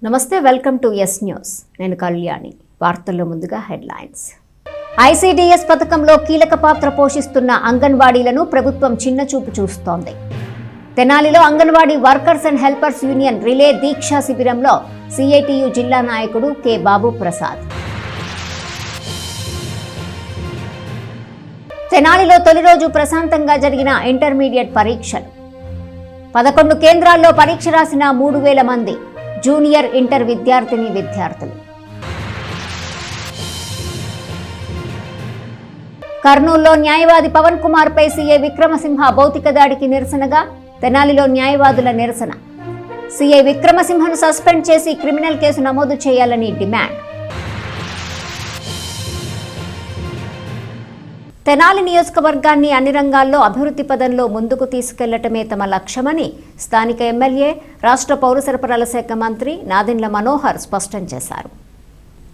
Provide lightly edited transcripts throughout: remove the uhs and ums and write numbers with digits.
నమస్తే, welcome to yes news. నేను కళ్యాణి. వార్తల్లో ముందుగా హెడ్లైన్స్. ఐసీడీఎస్ పథకంలో కీలక పాత్ర పోషిస్తున్న అంగన్వాడీలను ప్రభుత్వం చిన్నచూపు చూస్తోంది. తెనాలిలో anganwadi workers and helpers union relay దీక్షా శిబిరంలో సిఐటియు జిల్లా నాయకుడు కె బాబు ప్రసాద్. తెనాలిలో తొలి రోజు ప్రశాంతంగా జరిగిన ఇంటర్మీడియట్ పరీక్షలు. 11 కేంద్రాల్లో పరీక్ష రాసిన 3000 మంది జూనియర్ ఇంటర్ విద్యార్థులు. కర్నూలులో న్యాయవాది పవన్ కుమార్ పై సీఐ విక్రమసింహ భౌతిక దాడికి నిరసనగా తెనాలిలో న్యాయవాదుల నిరసన. సీఐ విక్రమసింహను సస్పెండ్ చేసి క్రిమినల్ కేసు నమోదు చేయాలని డిమాండ్. తెనాలి నియోజకవర్గాన్ని అన్ని రంగాల్లో అభివృద్ధి పదంలో ముందుకు తీసుకెళ్లటమే తమ లక్ష్యమని స్థానిక ఎమ్మెల్యే, రాష్ట్ర పౌర సరఫరాల శాఖ మంత్రి నాదెండ్ల మనోహర్ స్పష్టం చేశారు.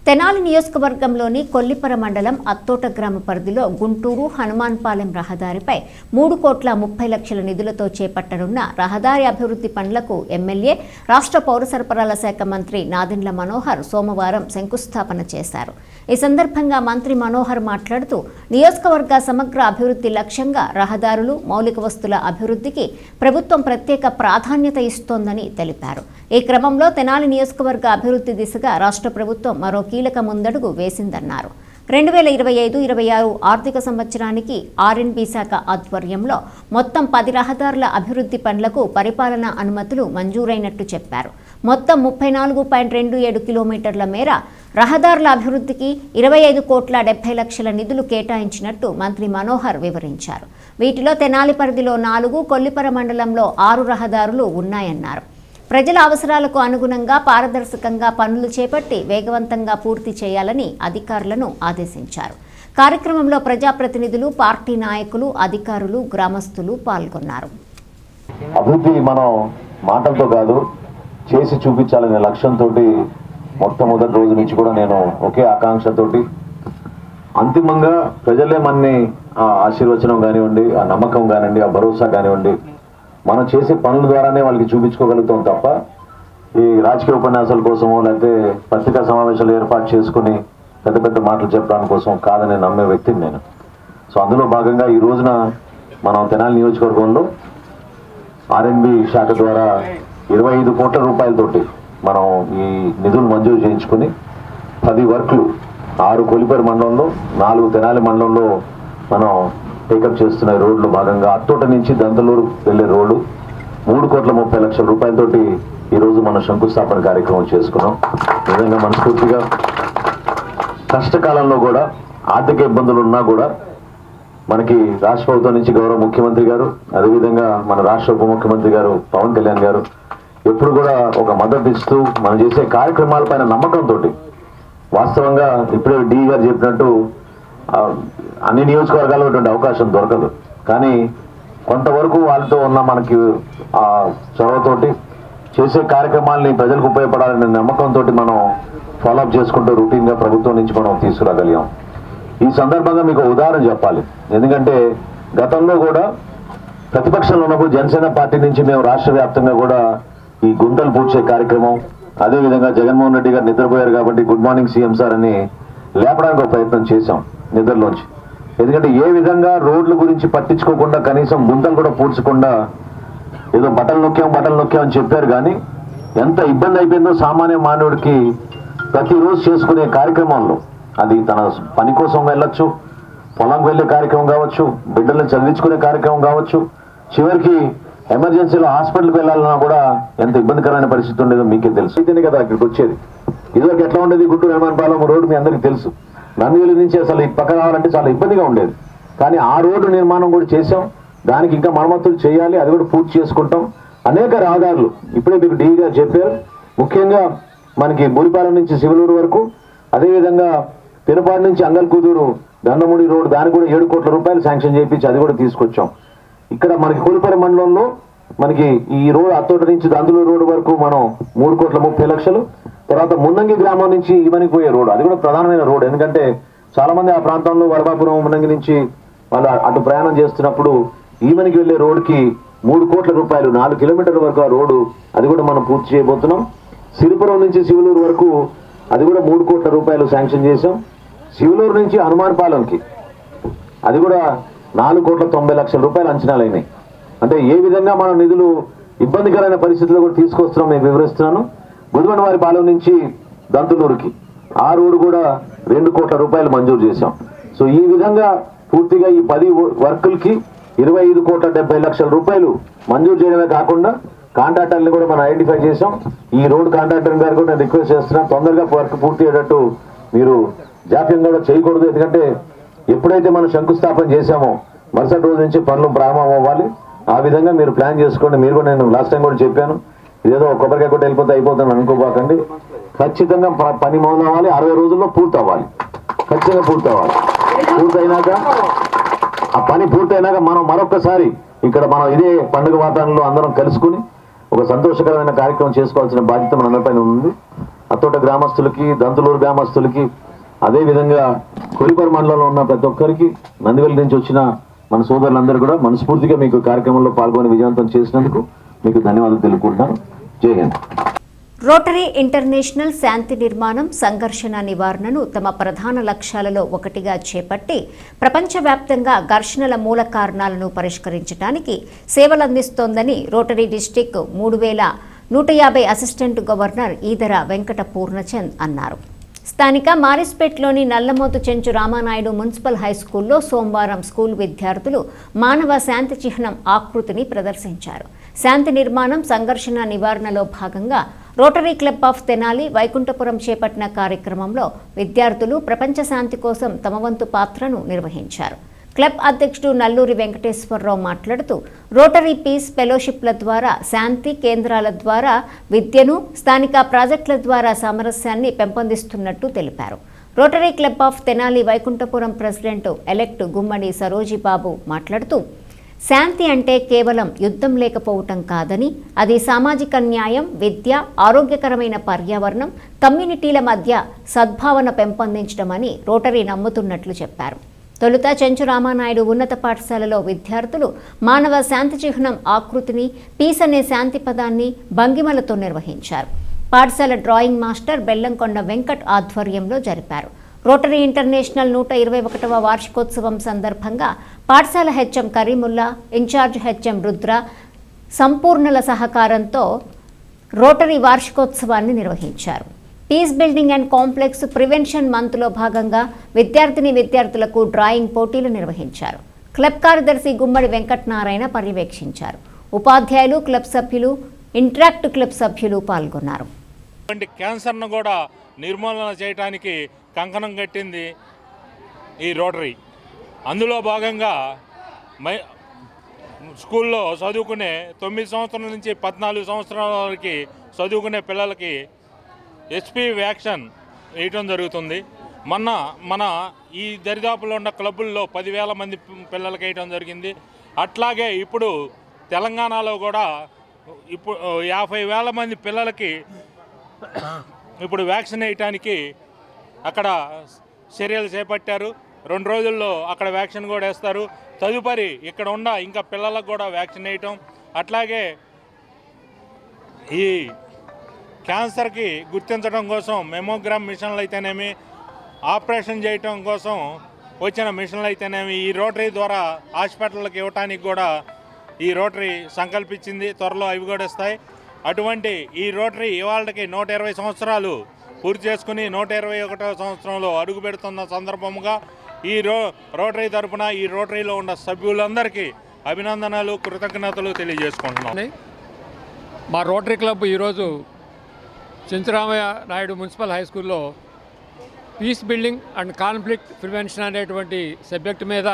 తెనాలి నియోజకవర్గంలోని కొల్లిపర మండలం అత్తోట గ్రామ పరిధిలో గుంటూరు హనుమాన్పాలెం రహదారిపై 3,30,00,000 నిధులతో చేపట్టనున్న రహదారి అభివృద్ధి పనులకు ఎమ్మెల్యే, రాష్ట్ర పౌర సరఫరాల శాఖ మంత్రి నాదెండ్ల మనోహర్ సోమవారం శంకుస్థాపన చేశారు. ఈ సందర్భంగా మంత్రి మనోహర్ మాట్లాడుతూ, నియోజకవర్గ సమగ్ర అభివృద్ధి లక్ష్యంగా రహదారులు, మౌలిక వస్తుల అభివృద్ధికి ప్రభుత్వం ప్రత్యేక ప్రాధాన్యత ఇస్తోందని తెలిపారు. ఈ క్రమంలో తెనాలి నియోజకవర్గ అభివృద్ధి దిశగా రాష్ట్ర ప్రభుత్వం మరో కీలక ముందడుగు వేసిందన్నారు. 2025-26 ఆర్థిక సంవత్సరానికి ఆర్ఎండ్బి శాఖ ఆధ్వర్యంలో మొత్తం 10 రహదారుల అభివృద్ధి పనులకు పరిపాలనా అనుమతులు మంజూరైనట్టు చెప్పారు. మొత్తం 34.27 కిలోమీటర్ల మేర రహదారుల అభివృద్ధికి 25,70,00,000 నిధులు కేటాయించినట్టు మంత్రి మనోహర్ వివరించారు. వీటిలో తెనాలి పరిధిలో 4, కొల్లిపర మండలంలో 6 రహదారులు ఉన్నాయన్నారు. ప్రజల అవసరాలకు అనుగుణంగా పారదర్శకంగా పనులు చేపట్టి వేగవంతంగా పూర్తి చేయాలని అధికారులను ఆదేశించారు. కార్యక్రమంలో ప్రజాప్రతినిధులు, పార్టీ నాయకులు, అధికారులు, గ్రామస్తులు పాల్గొన్నారు. అభివృద్ధి మనం మాటలతో కాదు, చేసి చూపించాలనే లక్ష్యంతో మొట్టమొదటి రోజు నుంచి కూడా నేను ఒకే ఆకాంక్షతోటి అంతిమంగా ప్రజలే మనని ఆ ఆశీర్వచనం కానివ్వండి, ఆ నమ్మకం కానివ్వండి, ఆ భరోసా కానివ్వండి, మనం చేసే పనుల ద్వారానే వాళ్ళకి చూపించుకోగలుగుతాం తప్ప ఈ రాజకీయ ఉపన్యాసాల కోసమో లేకపోతే పత్రికా సమావేశాలు ఏర్పాటు చేసుకుని పెద్ద పెద్ద మాటలు చెప్పడానికి కోసం కాదని నమ్మే వ్యక్తిని నేను. సో అందులో భాగంగా ఈ రోజున మనం తెనాలి నియోజకవర్గంలో ఆర్ఎండ్బి శాఖ ద్వారా 25 కోట్ల రూపాయలతోటి మనం ఈ నిధులు మంజూరు చేయించుకుని 10 వర్క్లు 6 కొల్లిపర మండలంలో, 4 తెనాలి మండలంలో మనం టేకప్ చేస్తున్న రోడ్లు భాగంగా అత్తోట నుంచి దంతలూరు వెళ్లే రోడ్డు 3,30,00,000 రూపాయలతోటి ఈరోజు మనం శంకుస్థాపన కార్యక్రమం చేసుకున్నాం. నిజంగా మనస్ఫూర్తిగా కష్టకాలంలో కూడా, ఆర్థిక ఇబ్బందులు ఉన్నా కూడా మనకి రాష్ట్ర ప్రభుత్వం నుంచి గౌరవ ముఖ్యమంత్రి గారు, అదేవిధంగా మన రాష్ట్ర ఉప ముఖ్యమంత్రి గారు పవన్ కళ్యాణ్ గారు ఎప్పుడు కూడా ఒక మద్దతు ఇస్తూ మనం చేసే కార్యక్రమాలపైన నమ్మకంతో, వాస్తవంగా ఇప్పుడే డి గారు చెప్పినట్టు అన్ని నియోజకవర్గాల్లో ఇటువంటి అవకాశం దొరకదు. కానీ కొంతవరకు వాళ్ళతో ఉన్న మనకి ఆ చొరవతోటి చేసే కార్యక్రమాలని ప్రజలకు ఉపయోగపడాలనే నమ్మకంతో మనం ఫాలోఅప్ చేసుకుంటూ రొటీన్గా ప్రభుత్వం నుంచి మనం తీసుకురాగలిగాం. ఈ సందర్భంగా మీకు ఉదాహరణ చెప్పాలి. ఎందుకంటే గతంలో కూడా ప్రతిపక్షంలో ఉన్నప్పుడు జనసేన పార్టీ నుంచి మేము రాష్ట్ర వ్యాప్తంగా కూడా ఈ గుంటలు పూడ్చే కార్యక్రమం, అదేవిధంగా జగన్మోహన్ రెడ్డి గారు నిద్రపోయారు కాబట్టి గుడ్ మార్నింగ్ సీఎం సార్ అని లేపడానికి ఒక ప్రయత్నం చేశాం నిద్రలోంచి. ఎందుకంటే ఏ విధంగా రోడ్ల గురించి పట్టించుకోకుండా, కనీసం గుంతలు కూడా పూడ్చకుండా ఏదో బటన్ నొక్కాం అని చెప్పారు. కానీ ఎంత ఇబ్బంది అయిపోయిందో సామాన్య మానవుడికి ప్రతిరోజు చేసుకునే కార్యక్రమంలో, అది తన పని కోసం వెళ్ళొచ్చు, పొలంకి వెళ్ళే కార్యక్రమం కావచ్చు, బిడ్డలను చదివించుకునే కార్యక్రమం కావచ్చు, చివరికి ఎమర్జెన్సీలో హాస్పిటల్కి వెళ్ళాలన్నా కూడా ఎంత ఇబ్బందికరమైన పరిస్థితి ఉండేదో మీకే తెలుసు. అయితేనే కదా ఇక్కడికి వచ్చేది. ఇదివరకు ఎట్లా ఉండేది, గుంటూరు హనుమాన్పాలెం రోడ్డు మీ అందరికీ తెలుసు. నందివేలి నుంచి అసలు ఈ పక్క రావాలంటే చాలా ఇబ్బందిగా ఉండేది. కానీ ఆ రోడ్డు నిర్మాణం కూడా చేసాం. దానికి ఇంకా మరమ్మతులు చేయాలి, అది కూడా పూర్తి చేసుకుంటాం. అనేక రహదారులు ఇప్పుడే మీకు డి గారు చెప్పారు. ముఖ్యంగా మనకి బూరిపాలెం నుంచి శివలూరు వరకు, అదేవిధంగా పెనుపాడు నుంచి అంగల్కూదూరు గండమూడి రోడ్డు, దానికి కూడా 7 కోట్ల రూపాయలు శాంక్షన్ చేయించి అది కూడా తీసుకొచ్చాం. ఇక్కడ మనకి కొల్లిపర మండలంలో మనకి ఈ రోడ్ అత్తోట నుంచి దంతలూరు రోడ్డు వరకు మనం 3,30,00,000. తర్వాత మున్నంగి గ్రామం నుంచి ఈవనికి పోయే రోడ్డు, అది కూడా ప్రధానమైన రోడ్డు. ఎందుకంటే చాలా మంది ఆ ప్రాంతంలో వరబాపురం, మున్నంగి నుంచి వాళ్ళు అటు ప్రయాణం చేస్తున్నప్పుడు ఈవనికి వెళ్లే రోడ్డుకి 3 కోట్ల రూపాయలు, 4 కిలోమీటర్ల వరకు ఆ రోడ్డు, అది కూడా మనం పూర్తి చేయబోతున్నాం. సిరిపురం నుంచి శివలూరు వరకు అది కూడా 3 కోట్ల రూపాయలు శాంక్షన్ చేశాం. శివలూరు నుంచి హనుమాన్పాలెంకి అది కూడా 4,90,00,000 రూపాయలు అంచనాలు అయినాయి. అంటే ఏ విధంగా మనం నిధులు ఇబ్బందికరమైన పరిస్థితుల్లో కూడా తీసుకొస్తున్నాం మీకు వివరిస్తున్నాను. గుడివనవారి పాలెం నుంచి దంతులూరుకి ఆ రోడ్డు కూడా 2 కోట్ల రూపాయలు మంజూరు చేశాం. సో ఈ విధంగా పూర్తిగా ఈ 10 వర్కులకి 25,70,00,000 రూపాయలు మంజూరు చేయడమే కాకుండా కాంట్రాక్టర్ని కూడా మనం ఐడెంటిఫై చేసాం. ఈ రోడ్ కాంట్రాక్టర్ గారు కూడా నేను రిక్వెస్ట్ చేస్తున్నాను, తొందరగా వర్క్ పూర్తి అయ్యేటట్టు మీరు జాప్యం కూడా చేయకూడదు. ఎందుకంటే ఎప్పుడైతే మనం శంకుస్థాపన చేశామో మరుసటి రోజు నుంచి పనులు ప్రారంభం అవ్వాలి. ఆ విధంగా మీరు ప్లాన్ చేసుకోండి. మీరు కూడా నేను లాస్ట్ టైం కూడా చెప్పాను, ఇదేదో కొబ్బరికాయ కొట్టి వెళ్ళిపోతే అయిపోతుంది అనుకోబాకండి. ఖచ్చితంగా పని మొదలవ్వాలి, 60 రోజుల్లో పూర్తి అవ్వాలి, ఖచ్చితంగా పూర్తి అవ్వాలి. పూర్తయినాక ఆ పని పూర్తయినాక మనం మరొకసారి ఇక్కడ మనం ఇదే పండుగ వాతావరణంలో అందరం కలుసుకుని ఒక సంతోషకరమైన కార్యక్రమం చేసుకోవాల్సిన బాధ్యత మన అందరిపైన ఉంది. అత్తోట గ్రామస్తులకి, దంతులూరు గ్రామస్తులకి, అదేవిధంగా కొలిపర్ మండలంలో ఉన్న ప్రతి ఒక్కరికి, నందివెల్లి నుంచి వచ్చిన మన సోదరులందరూ కూడా మనస్ఫూర్తిగా మీకు కార్యక్రమంలో పాల్గొని విజయవంతం చేసినందుకు మీకు ధన్యవాదాలు తెలుపుకుంటున్నాను. జై హింద్. రోటరీ ఇంటర్నేషనల్ శాంతి నిర్మాణం, సంఘర్షణ నివారణను తమ ప్రధాన లక్ష్యాలలో ఒకటిగా చేపట్టి ప్రపంచవ్యాప్తంగా ఘర్షణల మూల కారణాలను పరిష్కరించడానికి సేవలందిస్తోందని Rotary district 3150 assistant governor Edara Venkata Purnachand అన్నారు. స్థానిక మారిస్పేట్లోని నల్లమోతు చెంచు రామానాయుడు మున్సిపల్ హైస్కూల్లో సోమవారం స్కూల్ విద్యార్థులు మానవ శాంతి చిహ్నం ఆకృతిని ప్రదర్శించారు. శాంతి నిర్మాణం, సంఘర్షణ నివారణలో భాగంగా rotary club of Tenali Vaikunthapuram చేపట్టిన కార్యక్రమంలో విద్యార్థులు ప్రపంచ శాంతి కోసం తమ వంతు పాత్రను నిర్వహించారు. క్లబ్ అధ్యక్షుడు నల్లూరి వెంకటేశ్వరరావు మాట్లాడుతూ రోటరీ పీస్ ఫెలోషిప్ల ద్వారా, శాంతి కేంద్రాల ద్వారా విద్యను, స్థానిక ప్రాజెక్టుల ద్వారా సామరస్యాన్ని పెంపొందిస్తున్నట్టు తెలిపారు. Rotary club of Tenali Vaikunthapuram president elect Gummadi Sarojibabu మాట్లాడుతూ శాంతి అంటే కేవలం యుద్ధం లేకపోవటం కాదని, అది సామాజిక న్యాయం, విద్య, ఆరోగ్యకరమైన పర్యావరణం, కమ్యూనిటీల మధ్య సద్భావన పెంపొందించడమని రోటరీ నమ్ముతున్నట్లు చెప్పారు. తొలుత చెంచు రామానాయుడు ఉన్నత పాఠశాలలో విద్యార్థులు మానవ శాంతి చిహ్నం ఆకృతిని, పీస్ అనే శాంతి పదాన్ని భంగిమలతో నిర్వహించారు. పాఠశాల డ్రాయింగ్ మాస్టర్ బెల్లంకొండ వెంకట్ ఆధ్వర్యంలో జరిపారు. రోటరీ ఇంటర్నేషనల్ 121వ వార్షికోత్సవం సందర్భంగా పాఠశాల HM Karimulla, incharge HM Rudra సంపూర్ణల సహకారంతో రోటరీ వార్షికోత్సవాన్ని నిర్వహించారు. Peace building and complex prevention మంత్లో భాగంగా విద్యార్థులకు డ్రాయింగ్ పోటీలు నిర్వహించారు. క్లబ్ కార్యదర్శి గుమ్మడి వెంకటనారాయణ పర్యవేక్షించారు. ఉపాధ్యాయులు, క్లబ్ సభ్యులు, ఇంటరాక్ట్ క్లబ్ సభ్యులు పాల్గొన్నారు. క్యాన్సర్ను కూడా నిర్మూలన చేయడానికి కంకణం కట్టింది ఈ రోటరీ. అందులో భాగంగా స్కూల్లో చదువుకునే 9 సంవత్సరాల నుంచి 14 సంవత్సరాల వరకు చదువుకునే పిల్లలకి హెచ్పి వ్యాక్సిన్ వేయటం జరుగుతుంది. మన ఈ దరిదాపులో ఉన్న క్లబ్బుల్లో 10,000 మంది పిల్లలకి వేయటం జరిగింది. అట్లాగే ఇప్పుడు తెలంగాణలో కూడా ఇప్పుడు 50,000 మంది పిల్లలకి ఇప్పుడు వ్యాక్సిన్ వేయటానికి అక్కడ చర్యలు చేపట్టారు. 2 రోజుల్లో అక్కడ వ్యాక్సిన్ కూడా వేస్తారు. తదుపరి ఇక్కడ ఉన్న ఇంకా పిల్లలకు కూడా వ్యాక్సిన్ వేయటం, అట్లాగే ఈ క్యాన్సర్కి గుర్తించడం కోసం మెమోగ్రామ్ మిషన్లు అయితేనేమి, ఆపరేషన్ చేయటం కోసం వచ్చిన మిషన్లు అయితేనేమి ఈ రోటరీ ద్వారా హాస్పిటళ్ళకి ఇవ్వటానికి కూడా ఈ రోటరీ సంకల్పించింది. త్వరలో అవి కూడా ఇస్తాయి. అటువంటి ఈ రోటరీ ఇవాళకి 120 సంవత్సరాలు పూర్తి చేసుకుని 121వ సంవత్సరంలో అడుగు పెడుతున్న సందర్భముగా ఈ రోటరీ తరఫున ఈ రోటరీలో ఉన్న సభ్యులందరికీ అభినందనలు, కృతజ్ఞతలు తెలియజేసుకుంటున్నాను. మా రోటరీ క్లబ్ ఈరోజు చెంచురామయ్య నాయుడు మున్సిపల్ హై స్కూల్లో peace building and conflict prevention అనేటువంటి సబ్జెక్టు మీద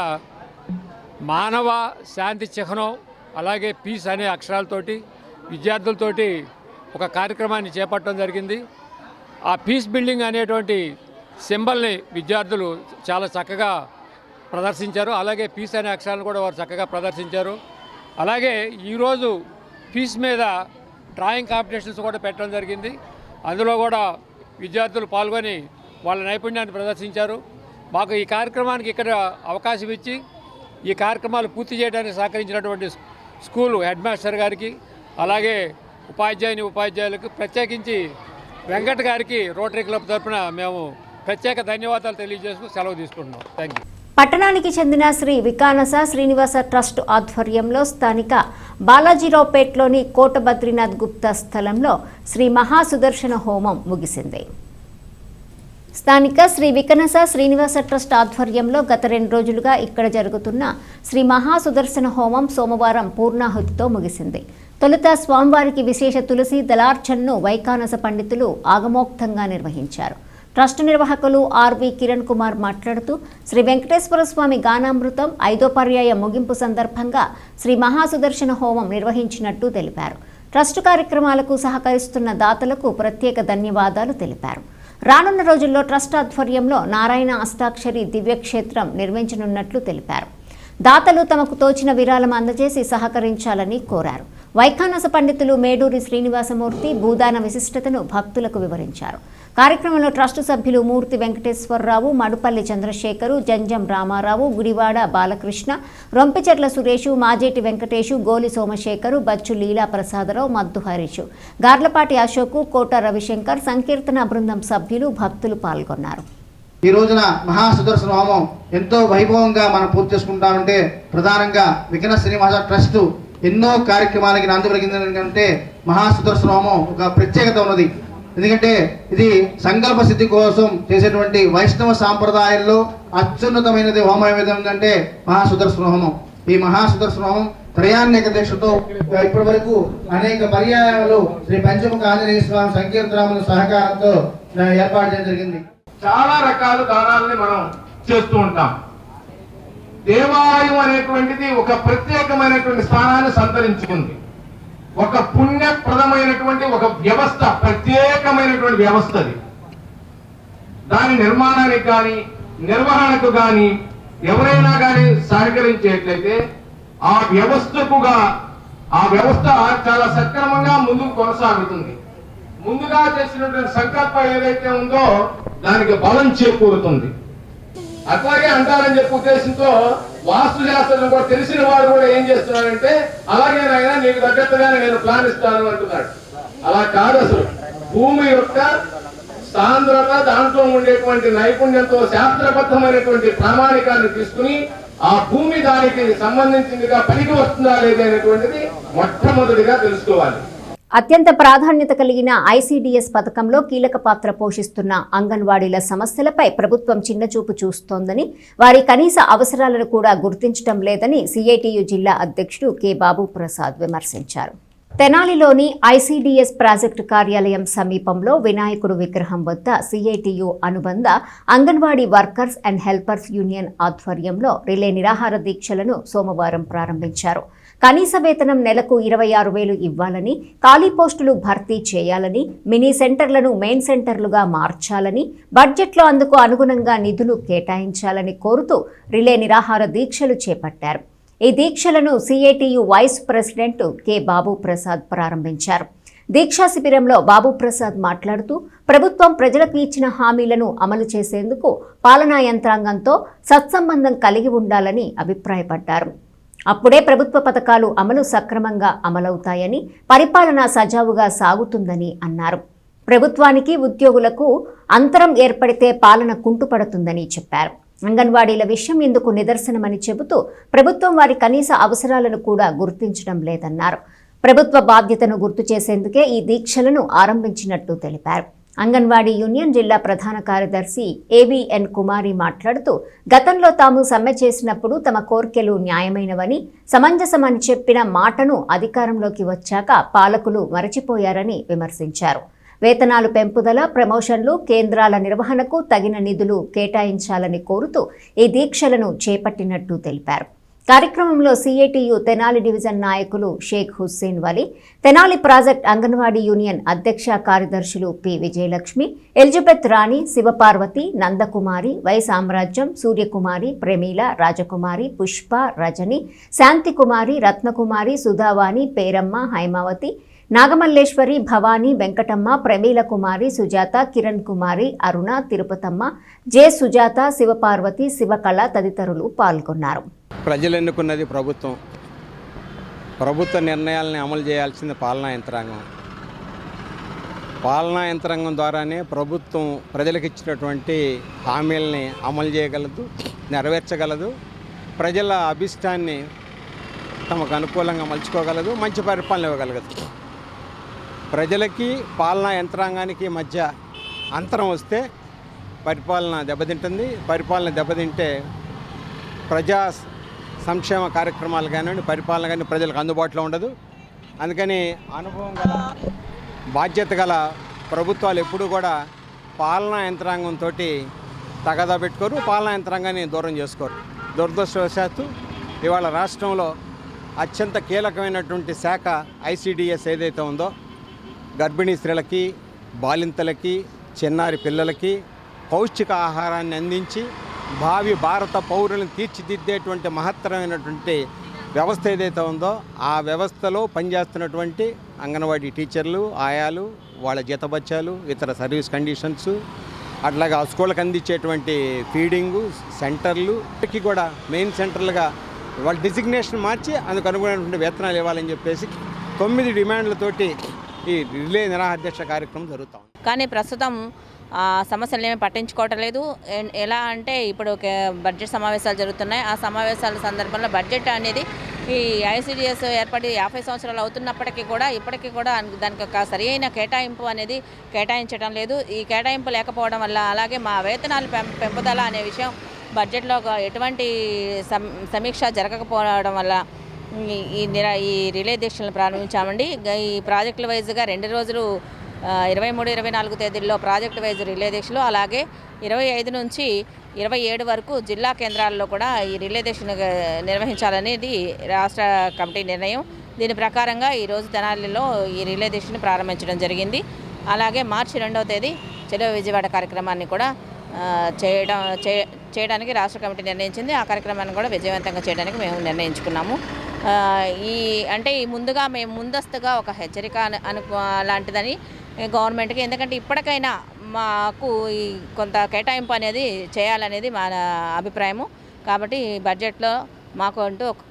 మానవ శాంతి చిహ్నం, అలాగే పీస్ అనే అక్షరాలతోటి విద్యార్థులతోటి ఒక కార్యక్రమాన్ని చేపట్టడం జరిగింది. ఆ పీస్ బిల్డింగ్ అనేటువంటి సింబల్ని విద్యార్థులు చాలా చక్కగా ప్రదర్శించారు. అలాగే పీస్ అనే అక్షరాలను కూడా వారు చక్కగా ప్రదర్శించారు. అలాగే ఈరోజు పీస్ మీద డ్రాయింగ్ కాంపిటీషన్స్ కూడా పెట్టడం జరిగింది. అందులో కూడా విద్యార్థులు పాల్గొని వాళ్ళ నైపుణ్యాన్ని ప్రదర్శించారు. మాకు ఈ కార్యక్రమానికి ఇక్కడ అవకాశం ఇచ్చి ఈ కార్యక్రమాలు పూర్తి చేయడానికి సహకరించినటువంటి స్కూల్ హెడ్ మాస్టర్ గారికి, అలాగే ఉపాధ్యాయులకు ప్రత్యేకించి వెంకట్ గారికి రోటరీ క్లబ్ తరఫున మేము ప్రత్యేక ధన్యవాదాలు తెలియజేస్తూ సెలవు తీసుకుంటున్నాం. Thank you. పట్టణానికి చెందిన శ్రీ వికానస శ్రీనివాస ట్రస్ట్ ఆధ్వర్యంలో స్థానిక బాలాజీరావుపేటలోని కోట బద్రీనాథ్ గుప్తా స్థలంలో శ్రీ మహాసుదర్శన హోమం ముగిసింది. స్థానిక శ్రీ వికనస శ్రీనివాస ట్రస్ట్ ఆధ్వర్యంలో గత 2 రోజులుగా ఇక్కడ జరుగుతున్న శ్రీ మహాసుదర్శన హోమం సోమవారం పూర్ణాహుతితో ముగిసింది. తొలుత స్వామివారికి విశేష తులసి దళార్చనను వైకానస పండితులు ఆగమోక్తంగా నిర్వహించారు. ట్రస్ట్ నిర్వాహకులు ఆర్వి కిరణ్ కుమార్ మాట్లాడుతూ శ్రీ వెంకటేశ్వర స్వామి గానామృతం 5వ పర్యాయ ముగింపు సందర్భంగా శ్రీ మహాసుదర్శన హోమం నిర్వహించినట్టు తెలిపారు. ట్రస్ట్ కార్యక్రమాలకు సహకరిస్తున్న దాతలకు ప్రత్యేక ధన్యవాదాలు తెలిపారు. రానున్న రోజుల్లో ట్రస్ట్ ఆధ్వర్యంలో నారాయణ అష్టాక్షరి దివ్యక్షేత్రం నిర్మించనున్నట్లు తెలిపారు. దాతలు తమకు తోచిన విరాళం అందజేసి సహకరించాలని కోరారు. వైఖానస పండితులు మేడూరి శ్రీనివాసమూర్తి భూదాన విశిష్టతను భక్తులకు వివరించారు. కార్యక్రమంలో ట్రస్టు సభ్యులు మూర్తి వెంకటేశ్వరరావు, మడుపల్లి చంద్రశేఖరు, జంజం రామారావు, గుడివాడ బాలకృష్ణ, రొంపిచెట్ల సురేషు, మాజేటి వెంకటేశు, గోలి సోమశేఖరు, బచ్చు లీలా ప్రసాదరావు, మద్దు హరీషు, గార్లపాటి అశోకు, కోట రవిశంకర్, సంకీర్తన బృందం సభ్యులు భక్తులు పాల్గొన్నారు. ఈ రోజున మహాసుదర్శన హోమం ఎంతో వైభవంగా మనం పూర్తి చేసుకుంటామంటే ప్రధానంగా వికన శ్రీనివాస ట్రస్ట్ ఎన్నో కార్యక్రమాలకి నాంది పలికింది. ఎందుకంటే మహాసుదర్శన హోమం ఒక ప్రత్యేకత ఉన్నది. ఎందుకంటే ఇది సంకల్ప సిద్ధి కోసం చేసేటువంటి వైష్ణవ సాంప్రదాయాల్లో అత్యున్నతమైనది హోమం ఏమిటంటే మహాసుదర్శన హోమం. ఈ మహాసుదర్శన హోమం త్రయాన్నిక దీక్షతో ఇప్పటి వరకు అనేక పర్యాయాలు శ్రీ పంచముఖ ఆంజనేయ స్వామి సంకీర్తనముల సహకారంతో ఏర్పాటు చేయడం జరిగింది. చాలా రకాల దానాలని మనం చేస్తూ ఉంటాం. దేవాలయం అనేటువంటిది ఒక ప్రత్యేకమైనటువంటి స్థానాన్ని సంతరించుకుంది. ఒక పుణ్యప్రదమైనటువంటి ఒక వ్యవస్థ, ప్రత్యేకమైనటువంటి వ్యవస్థ అది. దాని నిర్మాణానికి కానీ నిర్వహణకు కానీ ఎవరైనా కానీ సహకరించేట్లయితే ఆ వ్యవస్థ చాలా సక్రమంగా ముందుకు కొనసాగుతుంది. ముందుగా చేసినటువంటి సంకల్పం ఏదైతే ఉందో దానికి బలం చేకూరుతుంది. అట్లాగే అంటారని చెప్పి ఉద్దేశంతో వాస్తు శాస్త్రం కూడా తెలిసిన వాడు కూడా ఏం చేస్తున్నాడంటే అలాగే నాయనా నీకు తగ్గట్టుగానే నేను ప్లాన్ ఇస్తాను అంటున్నాడు. అలా కాదు. అసలు భూమి యొక్క సాంద్రత, దాంట్లో ఉండేటువంటి నైపుణ్యంతో శాస్త్రబద్ధమైనటువంటి ప్రామాణికాన్ని తీసుకుని ఆ భూమి దానికి సంబంధించిందిగా పనికి వస్తుందా లేదనేటువంటిది మొట్టమొదటిగా తెలుసుకోవాలి. అత్యంత ప్రాధాన్యత కలిగిన ఐసీడీఎస్ పథకంలో కీలక పాత్ర పోషిస్తున్న అంగన్వాడీల సమస్యలపై ప్రభుత్వం చిన్నచూపు చూస్తోందని, వారి కనీస అవసరాలను కూడా గుర్తించడం లేదని సిఐటియు జిల్లా అధ్యక్షుడు కె బాబు ప్రసాద్ విమర్శించారు. తెనాలిలోని ఐసీడీఎస్ ప్రాజెక్టు కార్యాలయం సమీపంలో వినాయకుడు విగ్రహం వద్ద సిఐటియు అనుబంధ anganwadi workers and helpers union ఆధ్వర్యంలో రిలే నిరాహార దీక్షలను సోమవారం ప్రారంభించారు. కనీస వేతనం నెలకు 26,000 ఇవ్వాలని, ఖాళీ పోస్టులు భర్తీ చేయాలని, మినీ సెంటర్లను మెయిన్ సెంటర్లుగా మార్చాలని, బడ్జెట్లో అందుకు అనుగుణంగా నిధులు కేటాయించాలని కోరుతూ రిలే నిరాహార దీక్షలు చేపట్టారు. ఈ దీక్షలను సిఐటియు వైస్ ప్రెసిడెంట్ కె బాబు ప్రసాద్ ప్రారంభించారు. దీక్షా శిబిరంలో బాబు ప్రసాద్ మాట్లాడుతూ ప్రభుత్వం ప్రజలకు ఇచ్చిన హామీలను అమలు చేసేందుకు పాలనా యంత్రాంగంతో సత్సంబంధం కలిగి ఉండాలని అభిప్రాయపడ్డారు. అప్పుడే ప్రభుత్వ పథకాలు అమలు సక్రమంగా అమలవుతాయని, పరిపాలన సజావుగా సాగుతుందని అన్నారు. ప్రభుత్వానికి ఉద్యోగులకు అంతరం ఏర్పడితే పాలన కుంటుపడుతుందని చెప్పారు. అంగన్వాడీల విషయం ఇందుకు నిదర్శనమని చెబుతూ ప్రభుత్వం వారి కనీస అవసరాలను కూడా గుర్తించడం లేదన్నారు. ప్రభుత్వ బాధ్యతను గుర్తు చేసేందుకే ఈ దీక్షలను ఆరంభించినట్టు తెలిపారు. అంగన్వాడీ యూనియన్ జిల్లా ప్రధాన కార్యదర్శి ఏవిఎన్ కుమారి మాట్లాడుతూ గతంలో తాము సమ్మె చేసినప్పుడు తమ కోర్కెలు న్యాయమైనవని, సమంజసమని చెప్పిన మాటను అధికారంలోకి వచ్చాక పాలకులు మరచిపోయారని విమర్శించారు. వేతనాలు పెంపుదల, ప్రమోషన్లు, కేంద్రాల నిర్వహణకు తగిన నిధులు కేటాయించాలని కోరుతూ ఈ దీక్షలను చేపట్టినట్టు తెలిపారు. కార్యక్రమంలో సిఐటియు తెనాలి డివిజన్ నాయకులు షేక్ హుస్సేన్ వలీ, తెనాలి ప్రాజెక్ట్ అంగన్వాడీ యూనియన్ అధ్యక్ష కార్యదర్శులు P Vijayalakshmi, Elizabeth Rani, Sivaparvathi, Nandakumari, Y Samrajyam, Suryakumari, Pramila, Rajakumari, Pushpa, Rajani, Shanthikumari, Ratnakumari, Sudhavani, Peramma, Haimavathi, Nagamalleswari, Bhavani, Venkatamma, Pramila Kumari, Sujatha, Kiran Kumari, Aruna, Tirupatamma, J Sujatha, Sivaparvathi, Sivakala తదితరులు పాల్గొన్నారు. ప్రజలు ఎన్నుకున్నది ప్రభుత్వం. ప్రభుత్వ నిర్ణయాలని అమలు చేయాల్సింది పాలనా యంత్రాంగం. పాలనా యంత్రాంగం ద్వారానే ప్రభుత్వం ప్రజలకు ఇచ్చినటువంటి హామీలని అమలు చేయగలదు, నెరవేర్చగలదు, ప్రజల అభిష్టాన్ని తమకు అనుకూలంగా మలుచుకోగలదు, మంచి పరిపాలన ఇవ్వగలగదు. ప్రజలకి పాలనా యంత్రాంగానికి మధ్య అంతరం వస్తే పరిపాలన దెబ్బతింటుంది. పరిపాలన దెబ్బతింటే ప్రజా సంక్షేమ కార్యక్రమాలు కానివ్వండి, పరిపాలన కానీ ప్రజలకు అందుబాటులో ఉండదు. అందుకని అనుభవం గల, బాధ్యత గల ప్రభుత్వాలు ఎప్పుడూ కూడా పాలనా యంత్రాంగంతో తగాదా పెట్టుకోరు, పాలనా యంత్రాంగాన్ని దూరం చేసుకోరు. దురదృష్టవశాత్తు ఇవాళ రాష్ట్రంలో అత్యంత కీలకమైనటువంటి శాఖ ICDS ఏదైతే ఉందో, గర్భిణీ స్త్రీలకి, బాలింతలకి, చిన్నారి పిల్లలకి పౌష్టిక ఆహారాన్ని అందించి భావి భారత పౌరులను తీర్చిదిద్దేటువంటి మహత్తరమైనటువంటి వ్యవస్థ ఏదైతే ఉందో, ఆ వ్యవస్థలో పనిచేస్తున్నటువంటి అంగన్వాడీ టీచర్లు, ఆయాలు, వాళ్ళ జీతబత్యాలు, ఇతర సర్వీస్ కండిషన్స్, అట్లాగే ఆ స్కూళ్ళకి అందించేటువంటి ఫీడింగు సెంటర్లు కూడా మెయిన్ సెంటర్లుగా వాళ్ళ డిజిగ్నేషన్ మార్చి అందుకు అనుగుణమైనటువంటి వేతనాలు ఇవ్వాలని చెప్పేసి 9 డిమాండ్లతోటి ఈ రిలే నిరాహార కార్యక్రమం జరుగుతాం. కానీ ప్రస్తుతం సమస్యలు ఏమీ పట్టించుకోవటం లేదు. ఎలా అంటే ఇప్పుడు బడ్జెట్ సమావేశాలు జరుగుతున్నాయి. ఆ సమావేశాల సందర్భంలో బడ్జెట్ అనేది ఈ ICDS ఏర్పడి 50 సంవత్సరాలు అవుతున్నప్పటికీ కూడా ఇప్పటికీ కూడా దానికి ఒక సరైన కేటాయింపు అనేది కేటాయించడం లేదు. ఈ కేటాయింపు లేకపోవడం వల్ల, అలాగే మా వేతనాలు పెంపుదల అనే విషయం బడ్జెట్లో ఎటువంటి సమీక్ష జరగకపోవడం వల్ల ఈ రిలే దీక్షలను ప్రారంభించామండి. ఈ ప్రాజెక్టుల వైజ్గా 2 రోజులు 23, 24 తేదీల్లో ప్రాజెక్టు వైజ్ రిలే దీక్షలు, అలాగే 25 నుంచి 27 వరకు జిల్లా కేంద్రాల్లో కూడా ఈ రిలే దీక్షను నిర్వహించాలనేది రాష్ట్ర కమిటీ నిర్ణయం. దీని ప్రకారంగా ఈరోజు తెనాలిలో ఈ రిలే దీక్షను ప్రారంభించడం జరిగింది. అలాగే మార్చి 2వ తేదీ చెలో విజయవాడ కార్యక్రమాన్ని కూడా చేయడానికి రాష్ట్ర కమిటీ నిర్ణయించింది. ఆ కార్యక్రమాన్ని కూడా విజయవంతంగా చేయడానికి మేము నిర్ణయించుకున్నాము. ఈ ముందుగా మేము ముందస్తుగా ఒక హెచ్చరిక లాంటిదని గవర్నమెంట్కి, ఎందుకంటే ఇప్పటికైనా మాకు ఈ కొంత కేటాయింపు అనేది చేయాలనేది మా అభిప్రాయము. కాబట్టి బడ్జెట్లో మాకు అంటూ ఒక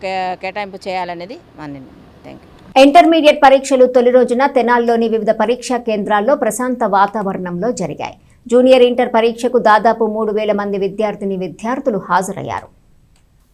కేటాయింపు చేయాలనేది మా నిర్ణయం. Thank you. ఇంటర్మీడియట్ పరీక్షలు తొలి రోజున తెనాల్లోని వివిధ పరీక్షా కేంద్రాల్లో ప్రశాంత వాతావరణంలో జరిగాయి. జూనియర్ ఇంటర్ పరీక్షకు దాదాపు 3,000 మంది విద్యార్థులు హాజరయ్యారు.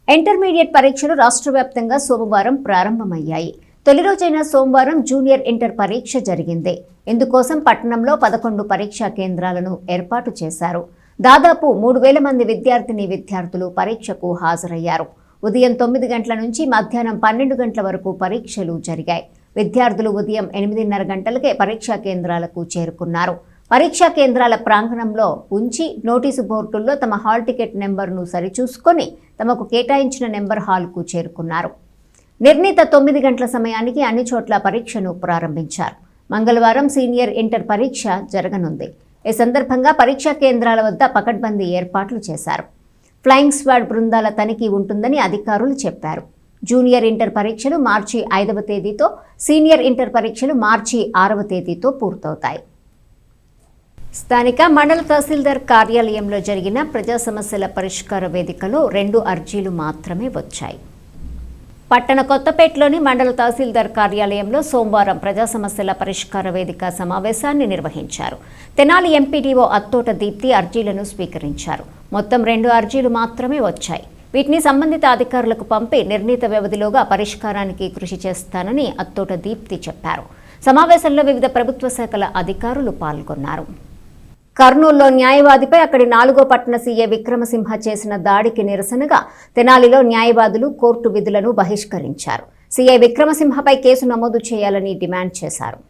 ఇంటర్మీడియట్ పరీక్షలు రాష్ట్ర వ్యాప్తంగా సోమవారం ప్రారంభమయ్యాయి. తొలి రోజైన సోమవారం జూనియర్ ఇంటర్ పరీక్ష జరిగింది. ఇందుకోసం పట్టణంలో 11 పరీక్షా కేంద్రాలను ఏర్పాటు చేశారు. దాదాపు 3,000 మంది విద్యార్థులు పరీక్షకు హాజరయ్యారు. ఉదయం 9 గంటల నుంచి మధ్యాహ్నం 12 గంటల వరకు పరీక్షలు జరిగాయి. విద్యార్థులు ఉదయం 8:30 గంటలకే పరీక్షా కేంద్రాలకు చేరుకున్నారు. పరీక్షా కేంద్రాల ప్రాంగణంలో ఉంచి నోటీసు బోర్డుల్లో తమ హాల్ టికెట్ నెంబర్ను సరిచూసుకొని తమకు కేటాయించిన నెంబర్ హాల్కు చేరుకున్నారు. నిర్ణీత 9 గంటల సమయానికి అన్ని చోట్ల పరీక్షను ప్రారంభించారు. మంగళవారం సీనియర్ ఇంటర్ పరీక్ష జరగనుంది. ఈ సందర్భంగా పరీక్షా కేంద్రాల వద్ద పకడ్బందీ ఏర్పాట్లు చేశారు. ఫ్లయింగ్ స్క్వాడ్ బృందాల తనిఖీ ఉంటుందని అధికారులు చెప్పారు. జూనియర్ ఇంటర్ పరీక్షలు మార్చి 5వ తేదీతో, సీనియర్ ఇంటర్ పరీక్షలు మార్చి 6వ తేదీతో పూర్తవుతాయి. స్థానిక మండల తహసీల్దార్ కార్యాలయంలో జరిగిన ప్రజా సమస్యల పరిష్కార వేదికలో 2 అర్జీలు మాత్రమే వచ్చాయి. పట్టణ కొత్తపేటలోని మండల తహసీల్దార్ కార్యాలయంలో సోమవారం ప్రజా సమస్యల పరిష్కార వేదిక సమావేశాన్ని నిర్వహించారు. తెనాలి ఎంపీడీఓ అత్తోట దీప్తి అర్జీలను స్వీకరించారు. మొత్తం 2 అర్జీలు మాత్రమే వచ్చాయి. వీటిని సంబంధిత అధికారులకు పంపి నిర్ణీత వ్యవధిలోగా పరిష్కారానికి కృషి చేస్తానని అత్తోట దీప్తి చెప్పారు. సమావేశంలో వివిధ ప్రభుత్వ శాఖల అధికారులు పాల్గొన్నారు. కర్నూలులో న్యాయవాదిపై అక్కడి 4వ పట్టణ సీఏ విక్రమసింహ చేసిన దాడికి నిరసనగా తెనాలిలో న్యాయవాదులు కోర్టు విధులను బహిష్కరించారు. సీఏ విక్రమసింహపై కేసు నమోదు చేయాలని డిమాండ్ చేశారు.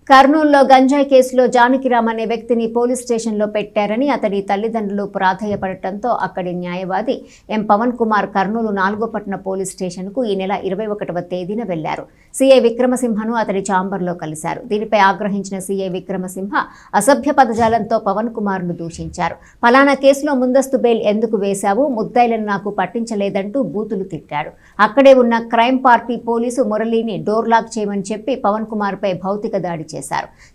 కర్నూలులో గంజాయి కేసులో జానకిరామ్ అనే వ్యక్తిని పోలీస్ స్టేషన్లో పెట్టారని అతడి తల్లిదండ్రులు ప్రాధేయపడటంతో అక్కడి న్యాయవాది ఎం పవన్ కుమార్ కర్నూలు 4వ పట్టణ పోలీస్ స్టేషన్కు ఈ నెల 21వ తేదీన వెళ్లారు. సీఐ విక్రమసింహను అతడి ఛాంబర్లో కలిశారు. దీనిపై ఆగ్రహించిన సీఐ విక్రమసింహ అసభ్య పదజాలంతో పవన్ కుమార్ను దూషించారు. ఫలానా కేసులో ముందస్తు బెయిల్ ఎందుకు వేశావు, ముద్దాయిలను నాకు పట్టించలేదంటూ బూతులు తిట్టాడు. అక్కడే ఉన్న క్రైమ్ పార్టీ పోలీసు మురళిని డోర్ లాక్ చేయమని చెప్పి పవన్ కుమార్పై భౌతిక దాడి చేశారు.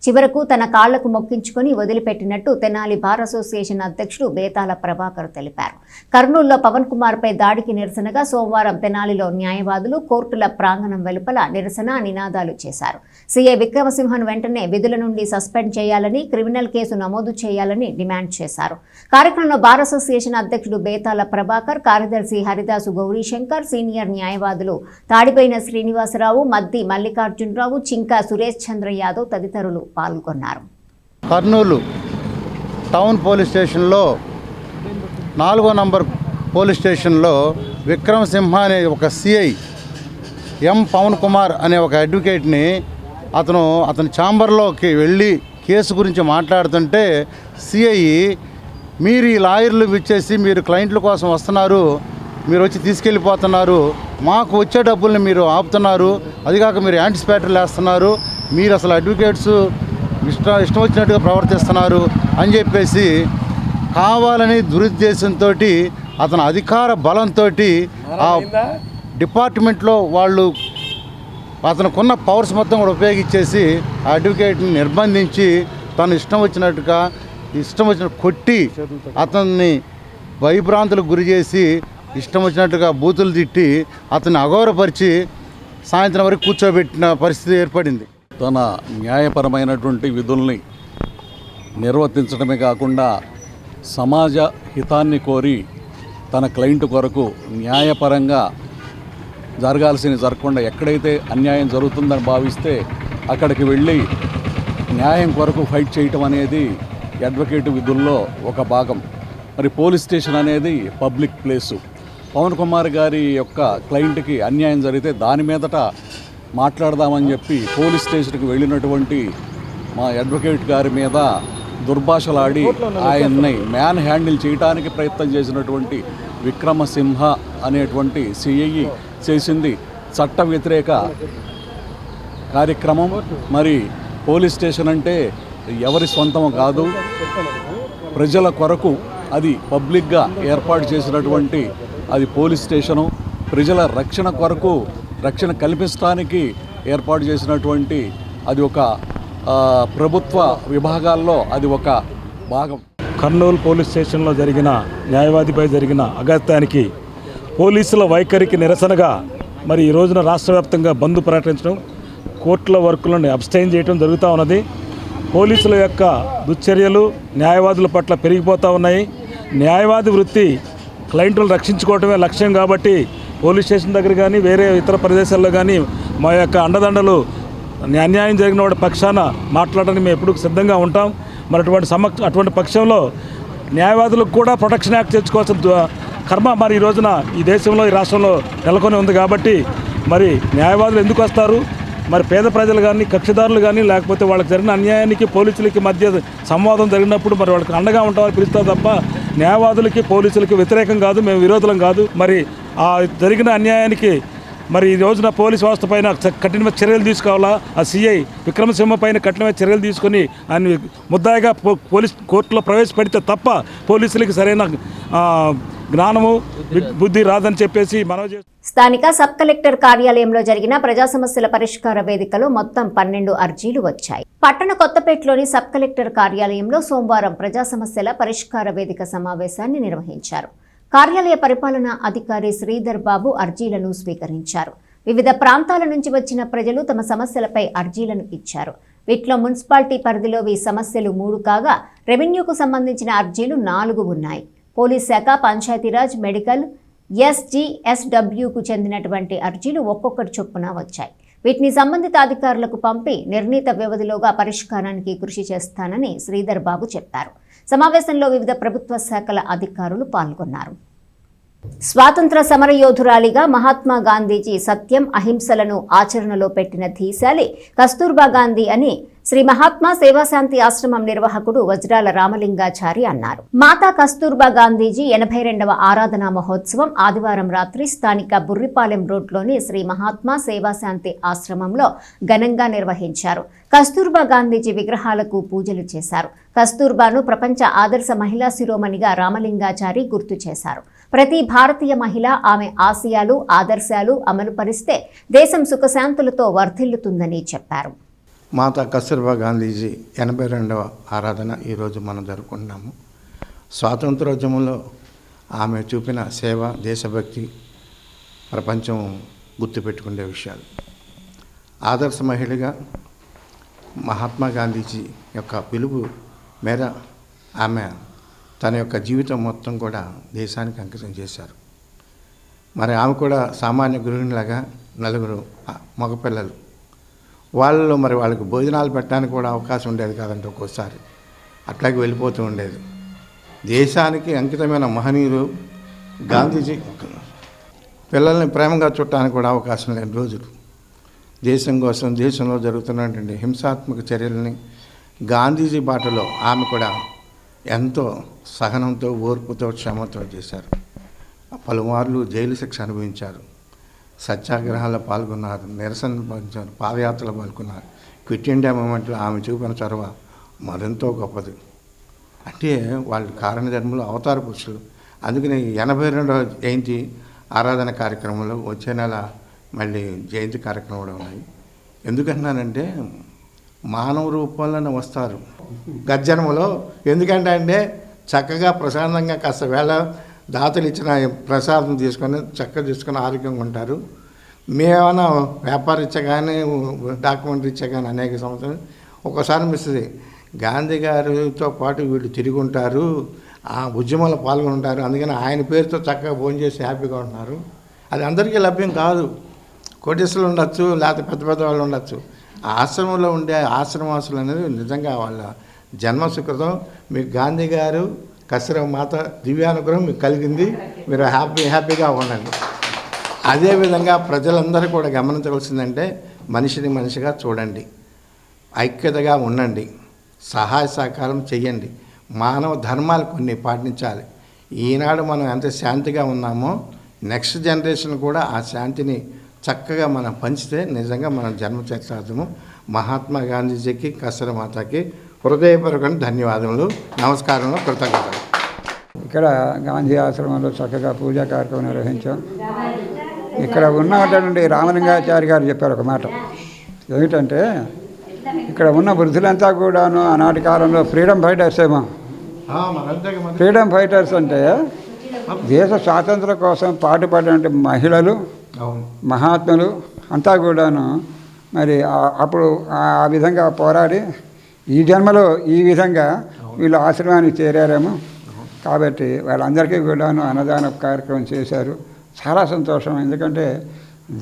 చివరకు తన కాళ్లకు మొక్కించుకుని వదిలిపెట్టినట్టు తెనాలి బార్ అసోసియేషన్ అధ్యక్షుడు బేతాల ప్రభాకర్ తెలిపారు. కర్నూలులో పవన్ కుమార్పై దాడికి నిరసనగా సోమవారం తెనాలిలో న్యాయవాదులు కోర్టుల ప్రాంగణం వెలుపల నిరసన నిరసన నినాదాలు చేశారు. సీఐ విక్రమసింహను వెంటనే విధుల నుండి సస్పెండ్ చేయాలని, క్రిమినల్ కేసు నమోదు చేయాలని డిమాండ్ చేశారు. కార్యక్రమంలో బార్ అసోసియేషన్ అధ్యక్షుడు బేతాల ప్రభాకర్, కార్యదర్శి హరిదాసు గౌరీశంకర్, సీనియర్ న్యాయవాదులు తాడిపోయిన శ్రీనివాసరావు, మద్ది మల్లికార్జునరావు, చింకా సురేష్ చంద్ర యాదవ్ తదితరులు పాల్గొన్నారు. కర్నూలు టౌన్ పోలీస్ స్టేషన్లో 4వ నంబర్ పోలీస్ స్టేషన్లో విక్రమసింహ అనే ఒక సిఐ, ఎం పవన్ కుమార్ అనే ఒక అడ్వకేట్ని అతని ఛాంబర్లోకి వెళ్ళి కేసు గురించి మాట్లాడుతుంటే సిఐ, మీరు ఈ లాయర్లు ఇచ్చేసి మీరు క్లయింట్ల కోసం వస్తున్నారు, మీరు వచ్చి తీసుకెళ్ళిపోతున్నారు, మాకు వచ్చే డబ్బుల్ని మీరు ఆపుతున్నారు, అదిగాక మీరు యాంటిసిపేటర్లు వేస్తున్నారు, మీరు అసలు అడ్వకేట్స్ ఇష్టం వచ్చినట్టుగా ప్రవర్తిస్తున్నారు అని చెప్పేసి కావాలని దురుద్దేశంతో అతని అధికార బలంతో ఆ డిపార్ట్మెంట్లో వాళ్ళు అతనుకున్న పవర్స్ మొత్తం కూడా ఉపయోగించేసి ఆ అడ్వకేట్ని నిర్బంధించి తను ఇష్టం వచ్చిన కొట్టి అతన్ని భయభ్రాంతులకు గురి చేసి ఇష్టం వచ్చినట్టుగా బూతులు తిట్టి అతన్ని అగౌరవపరిచి సాయంత్రం వరకు కూర్చోబెట్టిన పరిస్థితి ఏర్పడింది. తన న్యాయపరమైనటువంటి విధుల్ని నిర్వర్తించడమే కాకుండా సమాజ హితాన్ని కోరి తన క్లయింట్ కొరకు న్యాయపరంగా జరగకుండా ఎక్కడైతే అన్యాయం జరుగుతుందని భావిస్తే అక్కడికి వెళ్ళి న్యాయం కొరకు ఫైట్ చేయటం అనేది అడ్వకేట్ విధుల్లో ఒక భాగం. మరి పోలీస్ స్టేషన్ అనేది పబ్లిక్ ప్లేసు. పవన్ కుమార్ గారి యొక్క క్లయింట్కి అన్యాయం జరిగితే దాని మీదట మాట్లాడదామని చెప్పి పోలీస్ స్టేషన్కి వెళ్ళినటువంటి మా అడ్వకేట్ గారి మీద దుర్భాషలాడి ఆయన్ని మ్యాన్ హ్యాండిల్ చేయడానికి ప్రయత్నం చేసినటువంటి విక్రమసింహ అనేటువంటి సిఐ చేసింది చట్ట వ్యతిరేక కార్యక్రమం. మరి పోలీస్ స్టేషన్ అంటే ఎవరి సొంతం కాదు, ప్రజల కొరకు అది పబ్లిక్గా ఏర్పాటు చేసినటువంటి అది పోలీస్ స్టేషను. ప్రజల రక్షణ కొరకు రక్షణ కల్పించడానికి ఏర్పాటు చేసినటువంటి అది ఒక ప్రభుత్వ విభాగాల్లో అది ఒక భాగం. కర్నూలు పోలీస్ స్టేషన్లో జరిగిన న్యాయవాదిపై జరిగిన అగత్యానికి పోలీసుల వైఖరికి నిరసనగా మరి ఈ రోజున రాష్ట్ర వ్యాప్తంగా బంద్ ప్రకటించడం, కోర్టుల వర్కులను అబ్స్టైన్ చేయడం జరుగుతూ ఉన్నది. పోలీసుల యొక్క దుశ్చర్యలు న్యాయవాదుల పట్ల పెరిగిపోతూ ఉన్నాయి. న్యాయవాది వృత్తి క్లయింట్లను రక్షించుకోవటమే లక్ష్యం కాబట్టి పోలీస్ స్టేషన్ దగ్గర కానీ వేరే ఇతర ప్రదేశాల్లో కానీ మా యొక్క అండదండలు అన్యాయం జరిగిన వాడి పక్షాన మాట్లాడడానికి మేము ఎప్పుడు సిద్ధంగా ఉంటాం. మరి అటువంటి పక్షంలో న్యాయవాదులకు కూడా ప్రొటెక్షన్ యాక్ట్ తెచ్చుకోవాల్సిన కర్మ మరి ఈ రోజున ఈ దేశంలో ఈ రాష్ట్రంలో నెలకొని ఉంది. కాబట్టి మరి న్యాయవాదులు ఎందుకు వస్తారు? మరి పేద ప్రజలు కానీ కక్షిదారులు కానీ లేకపోతే వాళ్ళకి జరిగిన అన్యాయానికి పోలీసులకి మధ్య సంవాదం జరిగినప్పుడు మరి వాళ్ళకి అండగా ఉంటామని పిలుస్తారు తప్ప న్యాయవాదులకి పోలీసులకి వ్యతిరేకం కాదు, మేము విరోధులం కాదు. మరి ఆ జరిగిన అన్యాయానికి మరి ఈ రోజున పోలీస్ వ్యవస్థ పైన కఠినమైన చర్యలు తీసుకోవాలా. ఆ సిఐ విక్రమసింహ పైన కఠినమైన చర్యలు తీసుకొని ఆయన ముద్దాయిగా పోలీస్ కోర్టులో ప్రవేశపెడితే తప్ప పోలీసులకి సరైన జ్ఞానము బుద్ధి రాదని చెప్పేసి మనవి చేస్తాం. స్థానిక సబ్ కలెక్టర్ కార్యాలయంలో జరిగిన ప్రజా సమస్యల పరిష్కార వేదికలో మొత్తం 12 అర్జీలు వచ్చాయి. పట్టణ కొత్తపేటలోని సబ్ కలెక్టర్ కార్యాలయంలో సోమవారం ప్రజా సమస్యల పరిష్కార వేదిక సమావేశాన్ని నిర్వహించారు. కార్యాలయ పరిపాలనా అధికారి శ్రీధర్ బాబు అర్జీలను స్వీకరించారు. వివిధ ప్రాంతాల నుంచి వచ్చిన ప్రజలు తమ సమస్యలపై అర్జీలను ఇచ్చారు. వీటిలో మున్సిపాలిటీ పరిధిలోవి సమస్యలు 3 కాగా రెవెన్యూకు సంబంధించిన అర్జీలు 4 ఉన్నాయి. పోలీస్ శాఖ, పంచాయతీరాజ్, మెడికల్, SGSWకు చెందినటువంటి అర్జీలు ఒక్కొక్కటి చొప్పున వచ్చాయి. వీటిని సంబంధిత అధికారులకు పంపి నిర్ణీత వ్యవధిలోగా పరిష్కారానికి కృషి చేస్తానని శ్రీధర్ బాబు చెప్పారు. సమావేశంలో వివిధ ప్రభుత్వ శాఖల అధికారులు పాల్గొన్నారు. స్వాతంత్ర సమరయోధురాలిగా మహాత్మా గాంధీజీ సత్యం, అహింసలను ఆచరణలో పెట్టిన ధీశాలి కస్తూర్బా గాంధీ అని శ్రీ మహాత్మా సేవాశాంతి ఆశ్రమం నిర్వాహకుడు వజ్రాల రామలింగాచారి అన్నారు. మాతా కస్తూర్బా గాంధీజీ 82వ ఆరాధనా మహోత్సవం ఆదివారం రాత్రి స్థానిక బుర్రిపాలెం రోడ్లోని శ్రీ మహాత్మా సేవాశాంతి ఆశ్రమంలో ఘనంగా నిర్వహించారు. కస్తూర్బా గాంధీజీ విగ్రహాలకు పూజలు చేశారు. కస్తూర్బాను ప్రపంచ ఆదర్శ మహిళా శిరోమణిగా రామలింగాచారి గుర్తు చేశారు. ప్రతి భారతీయ మహిళ ఆమె ఆశయాలు, ఆదర్శాలు అమలు పరిస్తే దేశం సుఖశాంతులతో వర్ధిల్లుతుందని చెప్పారు. మాతా కస్తూర్బా గాంధీజీ 82వ ఆరాధన ఈరోజు మనం జరుపుకుంటున్నాము. స్వాతంత్రోద్యమంలో ఆమె చూపిన సేవ, దేశభక్తి ప్రపంచం గుర్తుపెట్టుకునే విషయాలు. ఆదర్శ మహిళగా మహాత్మా గాంధీజీ యొక్క పిలుపు మేర ఆమె తన యొక్క జీవితం మొత్తం కూడా దేశానికి అంకితం చేశారు. మరి ఆమె కూడా సామాన్య గృహిణిలాగా 4 మగపిల్లలు, వాళ్ళలో మరి వాళ్ళకి భోజనాలు పెట్టడానికి కూడా అవకాశం ఉండేది కాదంటే ఒక్కోసారి అట్లాగే వెళ్ళిపోతూ ఉండేది. దేశానికి అంకితమైన మహనీయులు గాంధీజీ పిల్లల్ని ప్రేమగా చుట్టానికి కూడా అవకాశం లేని రోజులు. దేశం కోసం దేశంలో జరుగుతున్నటువంటి హింసాత్మక చర్యలని గాంధీజీ బాటలో ఆమె కూడా ఎంతో సహనంతో, ఓర్పుతో, క్షమతో చేశారు. పలుమార్లు జైలు శిక్ష అనుభవించారు. సత్యాగ్రహాల్లో పాల్గొన్నారు, నిరసన పాల్గొన్నారు, పాదయాత్రలో పాల్గొన్నారు. క్విట్ ఇండియా మూమెంట్లో ఆమె చూపిన చొరవ మరెంతో గొప్పది. అంటే వాళ్ళు కారణ జన్మలు, అవతార పురుషులు. అందుకని 82వ జయంతి ఆరాధన కార్యక్రమంలో వచ్చే నెల మళ్ళీ జయంతి కార్యక్రమం కూడా ఉన్నాయి. ఎందుకంటున్నానంటే మానవ రూపంలోనే వస్తారు గర్జనములో. ఎందుకంటే అంటే చక్కగా ప్రశాంతంగా కాస్త వేళ దాతలు ఇచ్చిన ప్రసాదం తీసుకొని చక్కగా తీసుకొని ఆరోగ్యంగా ఉంటారు. మేమన్నా వ్యాపారం ఇచ్చా కానీ, డాక్యుమెంట్ ఇచ్చా కానీ అనేక సంవత్సరాలు ఒక్కోసారి మిస్తుంది. గాంధీ గారితో పాటు వీళ్ళు తిరిగి ఉంటారు, ఆ ఉద్యమంలో పాల్గొని ఉంటారు, అందుకని ఆయన పేరుతో చక్కగా భోజనం చేసి హ్యాపీగా ఉంటున్నారు. అది అందరికీ లభ్యం కాదు. కోటీశ్వరులు ఉండొచ్చు, లేకపోతే పెద్ద పెద్ద వాళ్ళు ఉండొచ్చు. ఆశ్రమంలో ఉండే ఆశ్రమవాసులు అనేది నిజంగా వాళ్ళ జన్మ సుకృతం. మీకు గాంధీ గారు, కస్తూరబా మాత దివ్యానుగ్రహం మీకు కలిగింది. మీరు హ్యాపీగా ఉండండి. అదేవిధంగా ప్రజలందరూ కూడా గమనించవలసిందంటే మనిషిని మనిషిగా చూడండి, ఐక్యతగా ఉండండి, సహాయ సహకారం చెయ్యండి, మానవ ధర్మాలు కొన్ని పాటించాలి. ఈనాడు మనం ఎంత శాంతిగా ఉన్నామో నెక్స్ట్ జనరేషన్ కూడా ఆ శాంతిని చక్కగా మనం పంచితే నిజంగా మనం జన్మచరితార్థము. మహాత్మా గాంధీజీకి, కస్తూరబా మాతకి హృదయపూర్వక ధన్యవాదములు, నమస్కారములు, కృతజ్ఞతలు. ఇక్కడ గాంధీ ఆశ్రమంలో చక్కగా పూజా కార్యక్రమం నిర్వహించాం. ఇక్కడ ఉన్నటువంటి రామలింగాచారి గారు చెప్పారు ఒక మాట. ఏమిటంటే ఇక్కడ ఉన్న వృద్ధులంతా కూడాను ఆనాటి కాలంలో ఫ్రీడమ్ ఫైటర్స్ ఏమో. ఫ్రీడమ్ ఫైటర్స్ అంటే దేశ స్వాతంత్రం కోసం పాటుపడినటువంటి మహిళలు, మహాత్ములు అంతా కూడాను మరి అప్పుడు ఆ విధంగా పోరాడి ఈ జన్మలో ఈ విధంగా వీళ్ళు ఆశ్రమానికి చేరారేమో. కాబట్టి వాళ్ళందరికీ కూడాను అన్నదాన కార్యక్రమం చేశారు. చాలా సంతోషం. ఎందుకంటే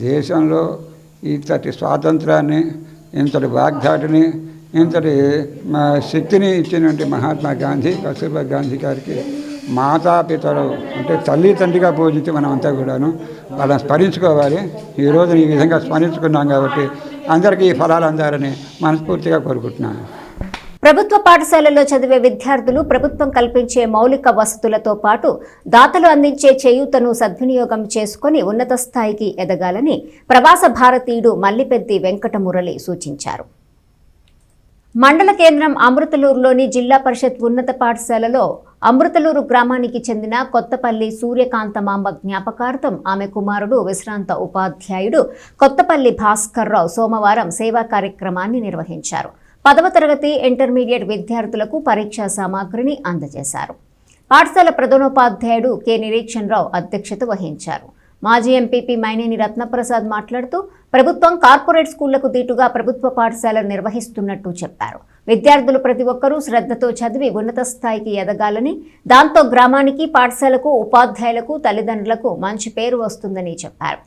దేశంలో ఇంతటి స్వాతంత్రాన్ని, ఇంతటి వాగ్దాటిని, ఇంతటి శక్తిని ఇచ్చినటువంటి మహాత్మా గాంధీ, కస్తూర్బా గాంధీ గారికి మాతాపితలు అంటే తల్లి తండ్రిగా పూజించి మనం అంతా కూడాను వాళ్ళని స్మరించుకోవాలి. ఈరోజు ఈ విధంగా స్మరించుకున్నాం కాబట్టి అందరికీ ఈ ఫలాలు అందాలని మనస్ఫూర్తిగా కోరుకుంటున్నాను. ప్రభుత్వ పాఠశాలల్లో చదివే విద్యార్థులు ప్రభుత్వం కల్పించే మౌలిక వసతులతో పాటు దాతలు అందించే చేయూతను సద్వినియోగం చేసుకుని ఉన్నత స్థాయికి ఎదగాలని ప్రవాస భారతీయుడు మల్లిపెద్ది వెంకటమురళి సూచించారు. మండల కేంద్రం అమృతలూరులోని జిల్లా పరిషత్ ఉన్నత పాఠశాలలో అమృతలూరు గ్రామానికి చెందిన కొత్తపల్లి సూర్యకాంతమాంబ జ్ఞాపకార్థం ఆమె కుమారుడు విశ్రాంత ఉపాధ్యాయుడు కొత్తపల్లి భాస్కర్రావు సోమవారం సేవా కార్యక్రమాన్ని నిర్వహించారు. 10వ తరగతి ఇంటర్మీడియట్ విద్యార్థులకు పరీక్షా సామాగ్రిని అందజేశారు. పాఠశాల ప్రధానోపాధ్యాయుడు కె నిరీక్షణరావు అధ్యక్షత వహించారు. మాజీ ఎంపీపీ మైనేని రత్నప్రసాద్ మాట్లాడుతూ ప్రభుత్వం కార్పొరేట్ స్కూళ్లకు దీటుగా ప్రభుత్వ పాఠశాలలు నిర్వహిస్తున్నట్టు చెప్పారు. విద్యార్థులు ప్రతి ఒక్కరూ శ్రద్ధతో చదివి ఉన్నత స్థాయికి ఎదగాలని, దాంతో గ్రామానికి, పాఠశాలకు, ఉపాధ్యాయులకు, తల్లిదండ్రులకు మంచి పేరు వస్తుందని చెప్పారు.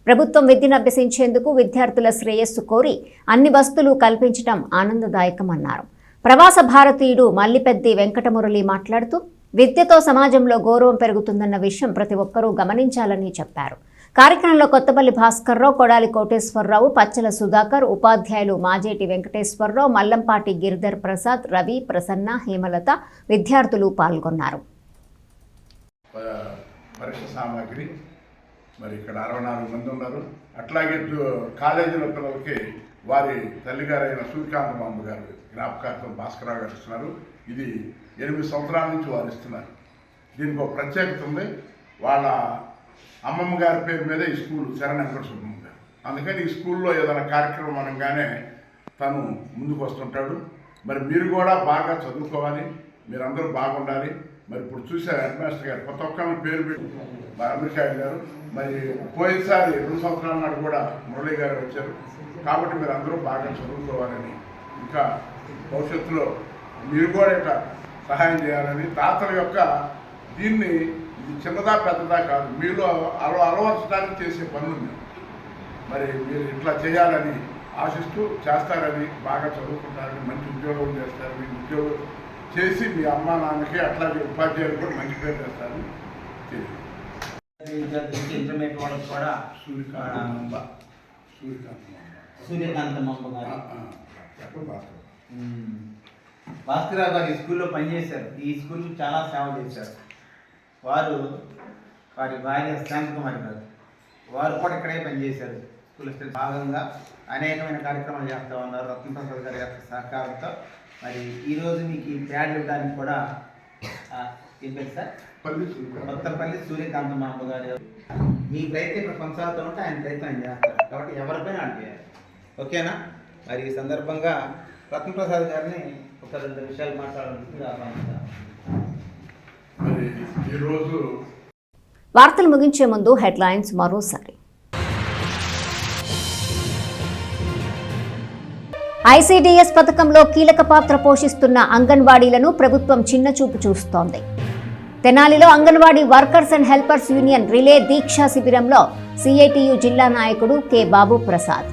ప్రభుత్వం విద్యను అభ్యసించేందుకు విద్యార్థుల శ్రేయస్సు కోరి అన్ని వసతులు కల్పించడం ఆనందదాయకమన్నారు. ప్రవాస భారతీయుడు మల్లిపెద్ది వెంకటమురళి మాట్లాడుతూ విద్యతో సమాజంలో గౌరవం పెరుగుతుందన్న విషయం ప్రతి ఒక్కరూ గమనించాలని చెప్పారు. కార్యక్రమంలో కొత్తపల్లి భాస్కర్రావు, కొడాలి కోటేశ్వరరావు, పచ్చల సుధాకర్, ఉపాధ్యాయులు మాజేటి వెంకటేశ్వరరావు, మల్లంపాటి గిరిధర్ ప్రసాద్, రవి, ప్రసన్న, హేమలత విద్యార్థులు పాల్గొన్నారు. పరీక్ష సామాగ్రి మరి ఇక్కడ 64 మంది ఉన్నారు. అట్లాగే కాలేజీల పిల్లలకి వారి తల్లిగారైన సూర్యకాంతమాంబ గారు జ్ఞాపకార్థం భాస్కరరావు గారు ఇస్తున్నారు. ఇది 8 సంవత్సరాల నుంచి వారు ఇస్తున్నారు. దీనికి ఒక ప్రత్యేకత ఉంది. వాళ్ళ అమ్మమ్మ గారి పేరు మీద ఈ స్కూల్ శరణ వెంకట సుబ్బమ్మ గారు. అందుకని ఈ స్కూల్లో ఏదైనా కార్యక్రమం అనగానే తను ముందుకు వస్తుంటాడు. మరి మీరు కూడా బాగా చదువుకోవాలి, మీరందరూ బాగుండాలి. మరి ఇప్పుడు చూసారు హెడ్ మాస్టర్ గారు కొత్త ఒక్కరిని పేరు పెట్టి మరి అమెరికా గారు, మరి పోయినసారి 2 సంవత్సరాల నాడు కూడా మురళీ గారు వచ్చారు. కాబట్టి మీరు అందరూ బాగా చదువుకోవాలని, ఇంకా భవిష్యత్తులో మీరు కూడా ఇట్లా సహాయం చేయాలని, తాతల యొక్క దీన్ని ఇది చిన్నదా పెద్దదా కాదు, మీలో అలవర్చడానికి చేసే పనులు మరి మీరు ఇట్లా చేయాలని ఆశిస్తూ చేస్తారని, బాగా చదువుకుంటారని, మంచి ఉద్యోగం చేస్తారని, ఉద్యోగం చేసి మీ అమ్మా నాన్నకి అట్లాగే ఉపాధ్యాయులు కూడా మంచి పేరు చేస్తారని ఇంటర్మీడియట్ వాళ్ళకి కూడా సూర్యకాంతమ్మ గారు, భాస్కరరావు గారు ఈ స్కూల్లో పనిచేశారు. ఈ స్కూల్కి చాలా సేవ చేశారు. వారి భార్య శాంతకుమారి గారు, వారు కూడా ఇక్కడే పనిచేశారు. స్కూల్ భాగంగా అనేకమైన కార్యక్రమాలు చేస్తూ ఉన్నారు. రత్నప్రసాద్ గారి యొక్క సహకారంతో మరి ఈరోజు మీకు ఈ ప్యాడ్ ఇవ్వడానికి కూడా చెప్పారు సార్, కొత్తపల్లి సూర్యకాంతమ్మ గారు. మీ ప్రయత్నం ఇప్పుడు కొనసాగుతూ ఉంటే ఆయన ప్రయత్నం చేస్తారు. కాబట్టి ఎవరిపైనా అడిగారు, ఓకేనా? మరి ఈ సందర్భంగా రత్నప్రసాద్ గారిని ఒక 2 విషయాలు మాట్లాడాలని ఆహ్వానిస్తాను. వార్తలు ముగించే ముందు హెడ్లైన్స్ మరోసారి. ఐసీడీఎస్ పథకంలో కీలక పాత్ర పోషిస్తున్న అంగన్వాడీలను ప్రభుత్వం చిన్నచూపు చూస్తోంది. తెనాలిలో anganwadi workers and helpers union relay దీక్షా శిబిరంలో సిఐటియు జిల్లా నాయకుడు కె బాబు ప్రసాద్.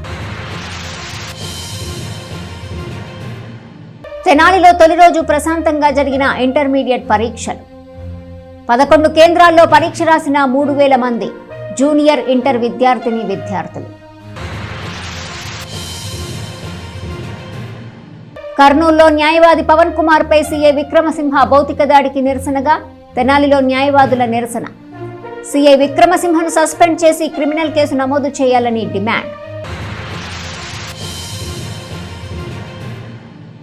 తెనాలిలో తొలి రోజు ప్రశాంతంగా జరిగిన ఇంటర్మీడియట్ పరీక్షలు. 11 కేంద్రాల్లో పరీక్ష రాసిన 3000 మంది జూనియర్ ఇంటర్ విద్యార్థులు. కర్నూలులో న్యాయవాది పవన్ కుమార్ పై సీఐ విక్రమసింహ భౌతిక దాడికి నిరసనగా తెనాలిలో న్యాయవాదుల నిరసన. సీఐ విక్రమసింహను సస్పెండ్ చేసి క్రిమినల్ కేసు నమోదు చేయాలని డిమాండ్.